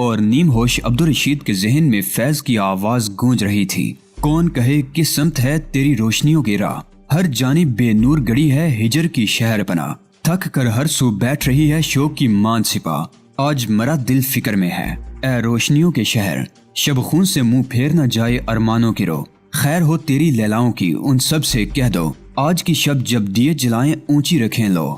اور نیم ہوش عبدالرشید کے ذہن میں فیض کی آواز گونج رہی تھی۔ کون کہے کس سمت ہے تیری روشنیوں کی راہ، ہر جانب بے نور گڑی ہے ہجر کی شہر پناہ، تھک کر ہر سو بیٹھ رہی ہے شوق کی مان سپاہ، آج مرا دل فکر میں ہے اے روشنیوں کے شہر، شب خون سے منہ پھیر نہ جائے ارمانوں کی رو، خیر ہو تیری لیلاؤں کی ان سب سے کہہ دو، آج کی شب جب دیے جلائیں اونچی رکھیں لو۔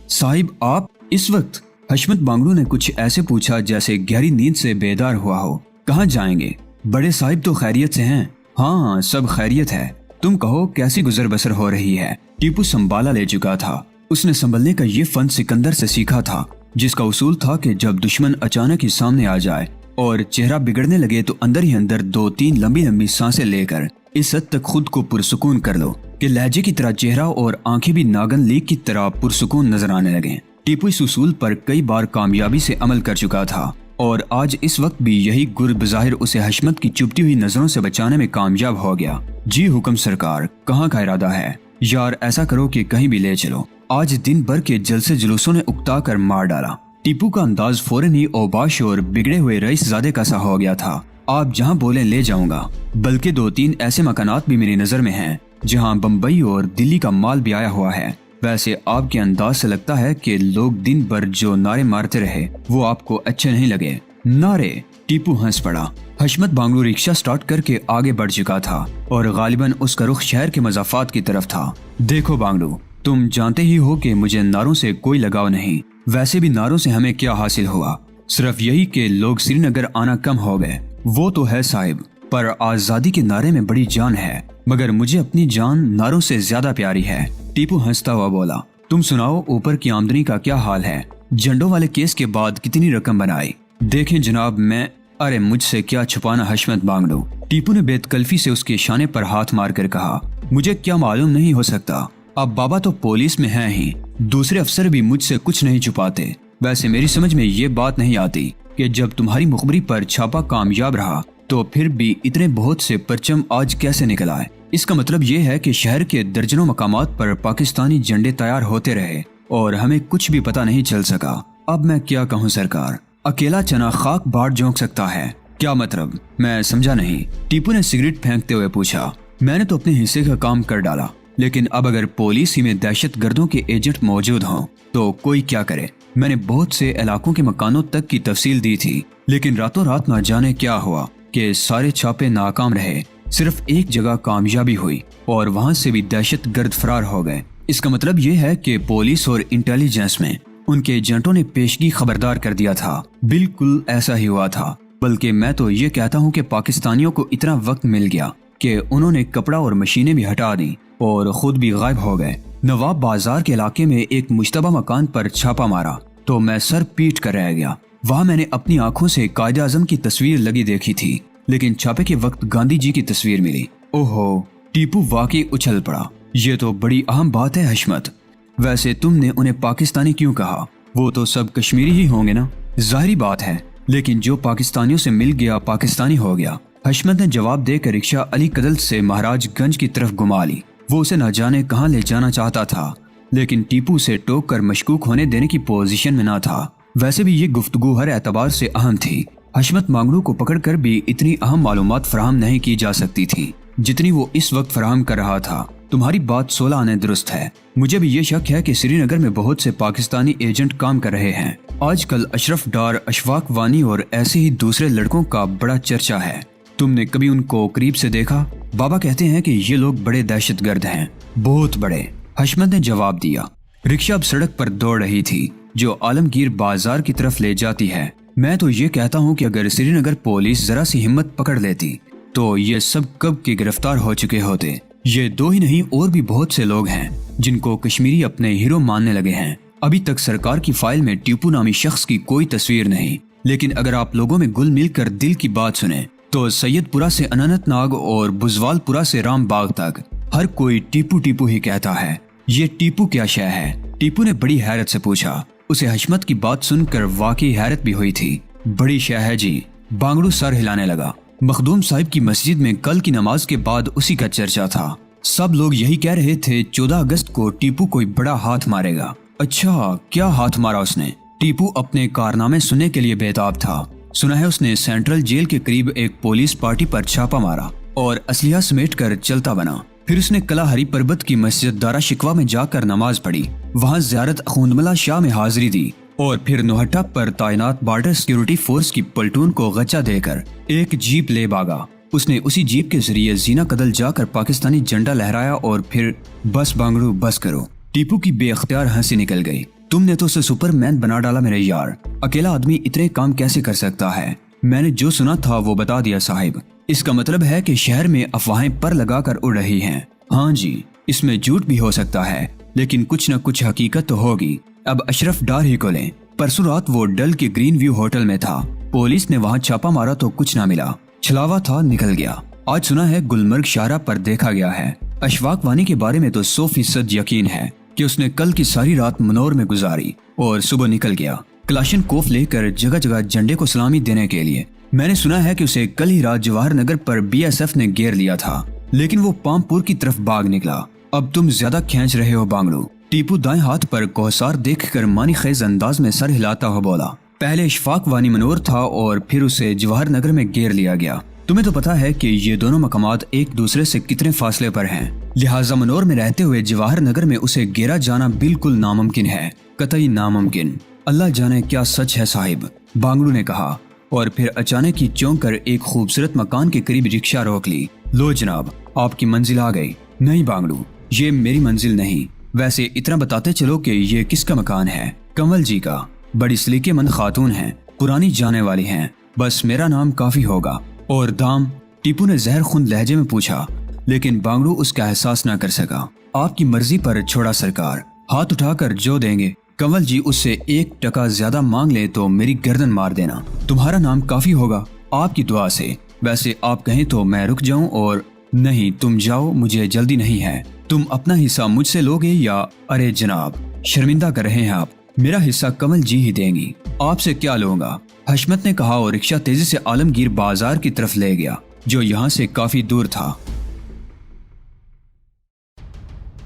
صاحب آپ اس وقت؟ حشمت بانگلو نے کچھ ایسے پوچھا جیسے گہری نیند سے بیدار ہوا ہو۔ کہاں جائیں گے؟ بڑے صاحب تو خیریت سے ہیں؟ ہاں سب خیریت ہے، تم کہو کیسی گزر بسر ہو رہی ہے؟ ٹیپو سنبھالا لے چکا تھا، اس نے سنبھلنے کا یہ فن سکندر سے سیکھا تھا، جس کا اصول تھا کہ جب دشمن اچانک ہی سامنے آ جائے اور چہرہ بگڑنے لگے تو اندر ہی اندر 2-3 لمبی لمبی سانسیں لے کر اس حد تک خود کو پرسکون کر لو کہ لہجے کی طرح چہرہ اور آنکھیں بھی ناگن لیگ کی طرح پرسکون نظر آنے لگیں۔ ٹیپو اس اصول پر کئی بار کامیابی سے عمل کر چکا تھا اور آج اس وقت بھی یہی گر بظاہر اسے حشمت کی چبھتی ہوئی نظروں سے بچانے میں کامیاب ہو گیا۔ جی حکم سرکار، کہاں کا ارادہ ہے؟ یار ایسا کرو کہ کہیں بھی لے چلو، آج دن بھر کے جلسے جلوسوں نے اکتا کر مار ڈالا۔ ٹیپو کا انداز فوراً ہی اوباش اور بگڑے ہوئے رئیس زادے کا سا ہو گیا تھا۔ آپ جہاں بولیں لے جاؤں گا، بلکہ 2-3 ایسے مکانات بھی میری نظر میں ہیں جہاں بمبئی اور دلی کا مال بھی آیا ہوا ہے۔ ویسے آپ کے انداز سے لگتا ہے کہ لوگ دن بھر جو نعرے مارتے رہے وہ آپ کو اچھے نہیں لگے۔ نعرے؟ ٹیپو ہنس پڑا۔ حشمت بانگلو رکشہ سٹارٹ کر کے آگے بڑھ چکا تھا اور غالباً اس کا رخ شہر کے مضافات کی طرف تھا۔ دیکھو بانگلو، تم جانتے ہی ہو کہ مجھے نعروں سے کوئی لگاؤ نہیں، ویسے بھی نعروں سے ہمیں کیا حاصل ہوا، صرف یہی کہ لوگ سری نگر آنا کم ہو گئے۔ وہ تو ہے صاحب، پر آزادی کے نعرے میں بڑی جان ہے، مگر مجھے اپنی جان نعروں سے زیادہ پیاری ہے۔ ٹیپو ہنستا ہوا بولا، تم سناؤ اوپر کی آمدنی کا کیا حال ہے؟ جھنڈوں والے کیس کے بعد کتنی رقم بنائی؟ دیکھیں جناب میں… ارے مجھ سے کیا چھپانا حشمت بانگلو، ٹیپو نے بے تکلفی سے اس کے شانے پر ہاتھ مار کر کہا، مجھے کیا معلوم نہیں ہو سکتا؟ اب بابا تو پولیس میں ہیں ہی، دوسرے افسر بھی مجھ سے کچھ نہیں چھپاتے۔ ویسے میری سمجھ میں یہ بات نہیں آتی کہ جب تمہاری مخبری پر چھاپا کامیاب رہا تو پھر بھی اتنے بہت سے پرچم آج کیسے نکل آئے؟ اس کا مطلب یہ ہے کہ شہر کے درجنوں مقامات پر پاکستانی جھنڈے تیار ہوتے رہے اور ہمیں کچھ بھی پتہ نہیں چل سکا۔ اب میں کیا کہوں سرکار، اکیلا چنا خاک باڑ جھونک سکتا ہے۔ کیا مطلب؟ میں سمجھا نہیں۔ ٹیپو نے سگریٹ پھینکتے ہوئے پوچھا۔ میں نے تو اپنے حصے کا کام کر ڈالا، لیکن اب اگر پولیس ہی میں دہشت گردوں کے ایجنٹ موجود ہوں تو کوئی کیا کرے؟ میں نے بہت سے علاقوں کے مکانوں تک کی تفصیل دی تھی، لیکن راتوں رات نہ جانے کیا ہوا کہ سارے چھاپے ناکام رہے، صرف ایک جگہ کامیابی ہوئی اور وہاں سے بھی دہشت گرد فرار ہو گئے۔ اس کا مطلب یہ ہے کہ پولیس اور انٹیلیجنس میں ان کے ایجنٹوں نے پیشگی خبردار کر دیا تھا۔ بالکل ایسا ہی ہوا تھا، بلکہ میں تو یہ کہتا ہوں کہ پاکستانیوں کو اتنا وقت مل گیا کہ انہوں نے کپڑا اور مشینیں بھی ہٹا دیں اور خود بھی غائب ہو گئے۔ نواب بازار کے علاقے میں ایک مشتبہ مکان پر چھاپا مارا تو میں سر پیٹ کر رہ گیا۔ وہاں میں نے اپنی آنکھوں سے قائد اعظم کی تصویر لگی دیکھی تھی، لیکن چھاپے کے وقت گاندھی جی کی تصویر ملی۔ اوہو، ٹیپو واقعی اچھل پڑا۔ یہ تو بڑی اہم بات ہے حشمت۔ ویسے تم نے انہیں پاکستانی کیوں کہا؟ وہ تو سب کشمیری ہی ہوں گے نا؟ ظاہری بات ہے، لیکن جو پاکستانیوں سے مل گیا پاکستانی ہو گیا۔ حشمت نے جواب دے کر رکشہ علی قدل سے مہاراج گنج کی طرف گھما لی۔ وہ اسے نہ جانے کہاں لے جانا چاہتا تھا، لیکن ٹیپو سے ٹوک کر مشکوک ہونے دینے کی پوزیشن میں نہ تھا۔ ویسے بھی یہ گفتگو ہر اعتبار سے اہم تھی۔ حشمت بانگلو کو پکڑ کر بھی اتنی اہم معلومات فراہم نہیں کی جا سکتی تھی جتنی وہ اس وقت فراہم کر رہا تھا۔ تمہاری بات 16 آنے درست ہے۔ مجھے بھی یہ شک ہے کہ سری نگر میں بہت سے پاکستانی ایجنٹ کام کر رہے ہیں۔ آج کل اشرف ڈار، اشفاق وانی اور ایسے ہی دوسرے لڑکوں کا بڑا چرچا ہے۔ تم نے کبھی ان کو قریب سے دیکھا؟ بابا کہتے ہیں کہ یہ لوگ بڑے دہشت گرد ہیں، بہت بڑے، حشمت نے جواب دیا۔ رکشہ اب سڑک پر دوڑ رہی تھی جو عالمگیر بازار کی طرف لے جاتی ہے۔ میں تو یہ کہتا ہوں کہ اگر سری نگر پولیس ذرا سی ہمت پکڑ لیتی تو یہ سب کب کے گرفتار ہو چکے ہوتے۔ یہ دو ہی نہیں اور بھی بہت سے لوگ ہیں جن کو کشمیری اپنے ہیرو ماننے لگے ہیں۔ ابھی تک سرکار کی فائل میں ٹیپو نامی شخص کی کوئی تصویر نہیں، لیکن اگر آپ لوگوں میں گل مل کر دل کی بات سنیں تو سید پورہ سے اننت ناگ اور بزوال پورہ سے رام باغ تک ہر کوئی ٹیپو ٹیپو ہی کہتا ہے۔ یہ ٹیپو کیا شے ہے؟ ٹیپو نے بڑی حیرت سے پوچھا۔ اسے حشمت کی بات سن کر واقعی حیرت بھی ہوئی تھی۔ بڑی شے ہے جی، بانگلو سر ہلانے لگا۔ مخدوم صاحب کی مسجد میں کل کی نماز کے بعد اسی کا چرچا تھا۔ سب لوگ یہی کہہ رہے تھے 14 اگست کو ٹیپو کوئی بڑا ہاتھ مارے گا۔ اچھا، کیا ہاتھ مارا اس نے؟ ٹیپو اپنے کارنامے سننے کے لیے بےتاب تھا۔ سنا ہے اس نے سینٹرل جیل کے قریب ایک پولیس پارٹی پر چھاپا مارا اور اسلحہ سمیٹ کر چلتا بنا۔ پھر اس نے قلعہ ہری پربت کی مسجد دارا شکوہ میں جا کر نماز پڑھی، وہاں زیارت اخوندملا شاہ میں حاضری دی اور پھر نوہٹا پر تعینات بارڈر سیکیورٹی فورس کی پلٹون کو غچہ دے کر ایک جیپ لے بھاگا۔ اس نے اسی جیپ کے ذریعے زینا کدل جا کر پاکستانی جھنڈا لہرایا اور پھر بس بانگڑو بس کرو۔ ٹیپو کی بے اختیار ہنسی نکل گئی۔ تم نے تو اسے سپر مین بنا ڈالا میرے یار، اکیلا آدمی اتنے کام کیسے کر سکتا ہے؟ میں نے جو سنا تھا وہ بتا دیا صاحب۔ اس کا مطلب ہے کہ شہر میں افواہیں پر لگا کر اڑ رہی ہیں۔ ہاں جی، اس میں جھوٹ بھی ہو سکتا ہے لیکن کچھ نہ کچھ حقیقت تو ہوگی۔ اب اشرف ڈار ہی کو لیں۔ پرسوں رات وہ ڈل کے گرین ویو ہوٹل میں تھا، پولیس نے وہاں چھاپا مارا تو کچھ نہ ملا، چھلاوا تھا نکل گیا۔ آج سنا ہے گلمرگ شاہراہ پر دیکھا گیا ہے۔ اشفاق وانی کے بارے میں تو 100% یقین ہے کہ اس نے کل کی ساری رات منور میں گزاری اور صبح نکل گیا کلاشن کوف لے کر جگہ جگہ جھنڈے کو سلامی دینے کے لیے۔ میں نے سنا ہے کہ اسے کل ہی رات جواہر نگر پر BSF نے گھیر لیا تھا لیکن وہ پامپور کی طرف بھاگ نکلا۔ اب تم زیادہ کھینچ رہے ہو بانگڑو۔ ٹیپو دائیں ہاتھ پر کوہسار دیکھ کر مانی خیز انداز میں سر ہلاتا ہوا بولا، پہلے اشفاق وانی منور تھا اور پھر اسے جواہر نگر میں گھیر لیا گیا۔ تمہیں تو پتا ہے کہ یہ دونوں مقامات ایک دوسرے سے کتنے فاصلے پر ہیں، لہٰذا منور میں رہتے ہوئے جواہر نگر میں اسے گھیرا جانا بالکل ناممکن ہے، قطعی ناممکن۔ اللہ جانے کیا سچ ہے صاحب، بانگڑو نے کہا اور پھر اچانک ہی چونک کر ایک خوبصورت مکان کے قریب رکشہ روک لی۔ لو جناب، آپ کی منزل آ گئی۔ نہیں بانگڑو، یہ میری منزل نہیں، ویسے اتنا بتاتے چلو کہ یہ کس کا مکان ہے؟ کنول جی کا، بڑی سلیقے مند خاتون ہیں، پرانی جانے والی ہیں، بس میرا نام کافی ہوگا۔ اور دام؟ ٹیپو نے زہر خوند لہجے میں پوچھا، لیکن بانگڑو اس کا احساس نہ کر سکا۔ آپ کی مرضی پر چھوڑا سرکار، ہاتھ اٹھا کر جو دیں گے۔ کنول جی اس سے 1 ٹکا زیادہ مانگ لے تو میری گردن مار دینا، تمہارا نام کافی ہوگا آپ کی دعا سے۔ ویسے آپ کہیں تو میں رک جاؤں اور نہیں تم جاؤ، مجھے جلدی نہیں ہے۔ تم اپنا حصہ مجھ سے لوگے یا؟ ارے جناب، شرمندہ کر رہے ہیں آپ، میرا حصہ کنول جی ہی دیں گی، آپ سے کیا لوں گا؟ حشمت نے کہا اور رکشہ تیزی سے عالمگیر بازار کی طرف لے گیا جو یہاں سے کافی دور تھا۔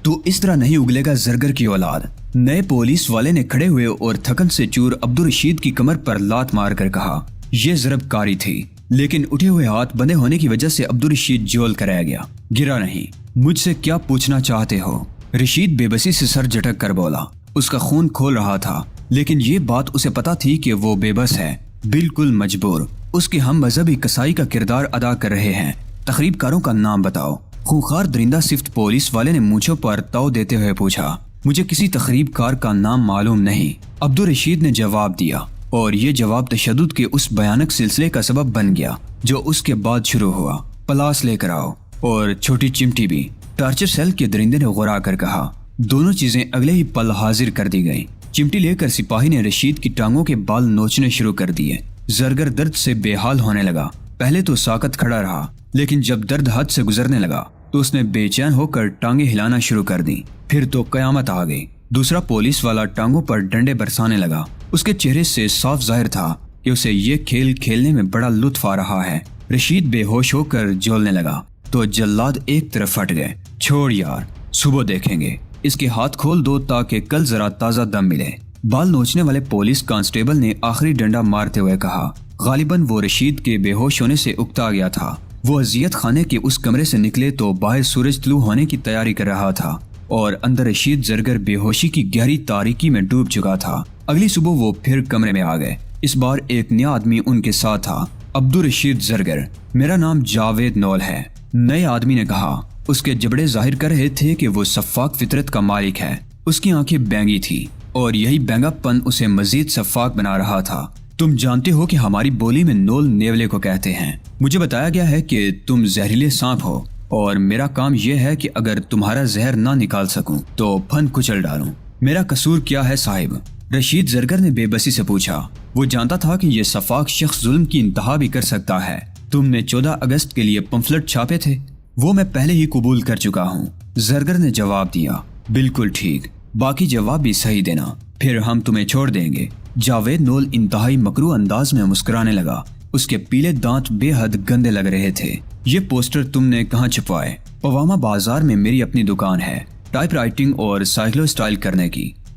تو اس طرح نہیں اگلے گا زرگر کی اولاد، نئے پولیس والے نے کھڑے ہوئے اور تھکن سے چور عبدالرشید کی کمر پر لات مار کر کہا۔ یہ ضرب کاری تھی لیکن اٹھے ہوئے ہاتھ بندے ہونے کی وجہ سے عبدالرشید جول کر رہ گیا، گرا نہیں۔ مجھ سے کیا پوچھنا چاہتے ہو؟ رشید بے بسی سے سر جھٹک کر بولا۔ اس کا خون کھول رہا تھا لیکن یہ بات اسے پتا تھی کہ وہ بے بس ہے، بالکل مجبور۔ اس کے ہم مذہبی کسائی کا کردار ادا کر رہے ہیں۔ تخریب کاروں کا نام بتاؤ۔ خونخوار درندہ صفت پولیس والے نے مونچھوں پر تاؤ دیتے ہوئے پوچھا۔ مجھے کسی تخریب کار کا نام معلوم نہیں، عبدالرشید نے جواب دیا، اور یہ جواب تشدد کے اس بھیانک سلسلے کا سبب بن گیا جو اس کے بعد شروع ہوا۔ پلاس لے کر آؤ اور چھوٹی چمٹی بھی، ٹارچر سیل کے درندے نے غرا کر کہا۔ دونوں چیزیں اگلے ہی پل حاضر کر دی گئی۔ چمٹی لے کر سپاہی نے رشید کی ٹانگوں کے بال نوچنے شروع کر دیے۔ زرگر درد سے بے حال ہونے لگا۔ پہلے تو ساکت کھڑا رہا لیکن جب درد حد سے گزرنے لگا تو اس نے بے چین ہو کر ٹانگیں ہلانا شروع کر دی۔ پھر تو قیامت آ گئی۔ دوسرا پولیس والا ٹانگوں پر ڈنڈے برسانے لگا۔ اس کے چہرے سے صاف ظاہر تھا کہ اسے یہ کھیل کھیلنے میں بڑا لطف آ رہا ہے۔ رشید بے ہوش ہو کر جولنے لگا تو جلاد ایک طرف ہٹ گئے۔ چھوڑ یار، صبح دیکھیں گے، اس کے ہاتھ کھول دو تاکہ کل ذرا تازہ دم ملے۔ بال نوچنے والے پولیس کانسٹیبل نے آخری ڈنڈا مارتے ہوئے کہا۔ غالباً وہ رشید کے بے ہوش ہونے سے اکتا گیا تھا۔ وہ اذیت خانے کے اس کمرے سے نکلے تو باہر سورج طلوع ہونے کی تیاری کر رہا تھا اور اندر رشید زرگر بے ہوشی کی گہری تاریکی میں ڈوب چکا تھا۔ اگلی صبح وہ پھر کمرے میں آ گئے۔ اس بار ایک نیا آدمی ان کے ساتھ تھا، عبدالرشید زرگر۔ میرا نام جاوید نول ہے، نئے آدمی نے کہا۔ اس کے جبڑے ظاہر کر رہے تھے کہ وہ سفاک فطرت کا مالک ہے۔ اس کی آنکھیں بینگی تھی اور یہی بینگا پن اسے مزید سفاک بنا رہا تھا۔ تم جانتے ہو کہ ہماری بولی میں نول نیولے کو کہتے ہیں۔ مجھے بتایا گیا ہے کہ تم زہریلے سانپ ہو اور میرا کام یہ ہے کہ اگر تمہارا زہر نہ نکال سکوں تو پھن کچل ڈالوں۔ میرا قصور کیا ہے صاحب؟ رشید زرگر نے بے بسی سے پوچھا۔ وہ جانتا تھا کہ یہ سفاک شخص ظلم کی انتہا بھی کر سکتا ہے۔ تم نے 14 اگست کے لیے پمفلٹ چھاپے تھے، وہ میں پہلے ہی قبول کر چکا ہوں، زرگر نے جواب دیا۔ بالکل ٹھیک، باقی جواب بھی صحیح دینا، پھر ہم تمہیں چھوڑ دیں گے۔ جاوید نول انتہائی مکروہ انداز میں مسکرانے لگا۔ اس کے پیلے دانت بے حد گندے لگ رہے تھے۔ یہ پوسٹر تم نے کہاں چھپوائے؟ پواما بازار میں میری اپنی دکان ہے، ٹائپ رائٹنگ اور سائیکلو سٹائل کرنے کی۔